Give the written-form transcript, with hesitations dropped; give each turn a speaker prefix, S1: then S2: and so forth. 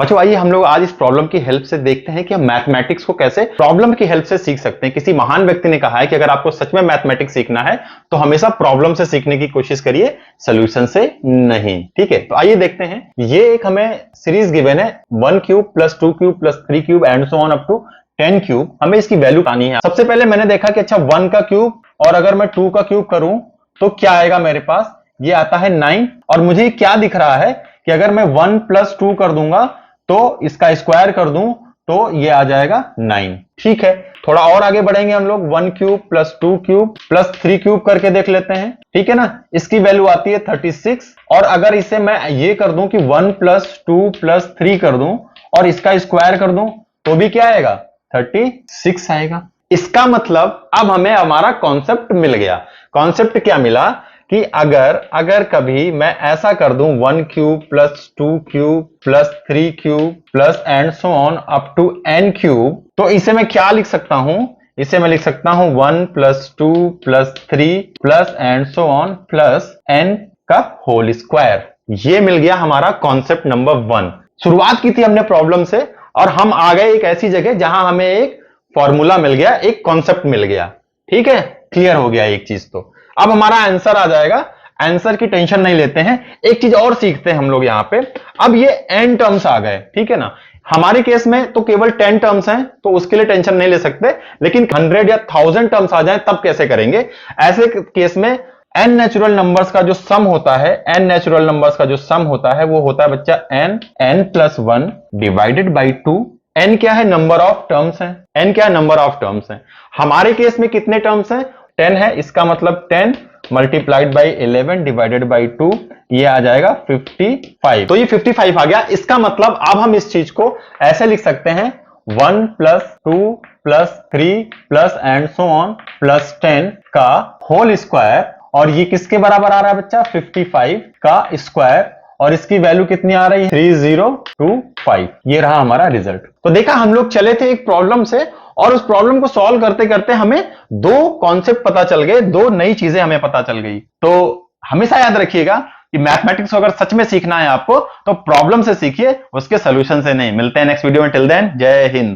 S1: बच्चों आइए हम लोग आज इस प्रॉब्लम की हेल्प से देखते हैं कि हम मैथमेटिक्स को कैसे प्रॉब्लम की हेल्प से सीख सकते हैं। किसी महान व्यक्ति ने कहा है कि अगर आपको सच में मैथमेटिक्स सीखना है तो हमेशा प्रॉब्लम से सीखने की कोशिश करिए, सोल्यूशन से नहीं। ठीक है, तो आइए देखते हैं। ये एक हमें सीरीज गिवन है 1 cube plus 2 cube plus 3 cube and so on up to 10 cube. हमें इसकी वैल्यू पानी है। सबसे पहले मैंने देखा कि अच्छा 1 का क्यूब और अगर मैं 2 का क्यूब करूं तो क्या आएगा मेरे पास, ये आता है 9। और मुझे क्या दिख रहा है कि अगर मैं 1 प्लस 2 कर दूंगा तो इसका स्क्वायर कर दूं तो ये आ जाएगा 9। ठीक है, थोड़ा और आगे बढ़ेंगे हम लोग। 1 cube plus 2 cube plus 3 cube करके देख लेते हैं। ठीक है ना, इसकी वैल्यू आती है 36। और अगर इसे मैं ये कर दूं कि 1 प्लस 2 प्लस 3 कर दूं और इसका स्क्वायर कर दूं तो भी क्या आएगा, 36 आएगा। इसका मतलब अब हमें हमारा कॉन्सेप्ट मिल गया। कॉन्सेप्ट क्या मिला कि अगर कभी मैं ऐसा कर दूं 1 cube plus 2 cube plus 3 cube plus and so on up to n cube, तो इसे मैं क्या लिख सकता हूं, इसे मैं लिख सकता हूं 1 plus 2 plus 3 plus and so on plus n का होल स्क्वायर। ये मिल गया हमारा कॉन्सेप्ट नंबर 1। शुरुआत की थी हमने प्रॉब्लम से और हम आ गए एक ऐसी जगह जहां हमें एक फॉर्मूला मिल गया, एक कॉन्सेप्ट मिल गया। ठीक है, क्लियर हो गया एक चीज। तो अब हमारा आंसर आ जाएगा। आंसर की टेंशन नहीं लेते हैं, एक चीज और सीखते हैं हम लोग यहां पे। अब ये n टर्म्स आ गए, ठीक है ना। हमारे केस में तो केवल 10 टर्म्स हैं तो उसके लिए टेंशन नहीं ले सकते, लेकिन 100 या 1000 टर्म्स आ जाए तब कैसे करेंगे। ऐसे केस में n नेचुरल नंबर्स का जो सम होता है, n नेचुरल नंबर्स का जो सम होता है वो होता है बच्चा n plus 1 divided by 2। n क्या है, नंबर ऑफ टर्म्स है। n क्या है, नंबर ऑफ टर्म्स है। हमारे केस में कितने टर्म्स हैं, 10 है। इसका मतलब 10 मल्टीप्लाइड बाई 11 डिवाइडेड बाई 2, ये आ जाएगा 55। तो ये 55 आ गया। इसका मतलब अब हम इस चीज को ऐसे लिख सकते हैं 1 plus 2 plus 3 plus and so on plus 10 का होल स्क्वायर। और ये किसके बराबर आ रहा है बच्चा, 55 का स्क्वायर। और इसकी वैल्यू कितनी आ रही है, 3025। ये रहा हमारा रिजल्ट। तो देखा, हम लोग चले थे एक प्रॉब्लम से और उस प्रॉब्लम को सॉल्व करते करते हमें दो कॉन्सेप्ट पता चल गए, दो नई चीजें हमें पता चल गई। तो हमेशा याद रखिएगा कि मैथमेटिक्स को अगर सच में सीखना है आपको तो प्रॉब्लम से सीखिए, उसके सॉल्यूशन से नहीं। मिलते हैं नेक्स्ट वीडियो में। टिल देन, जय हिंद।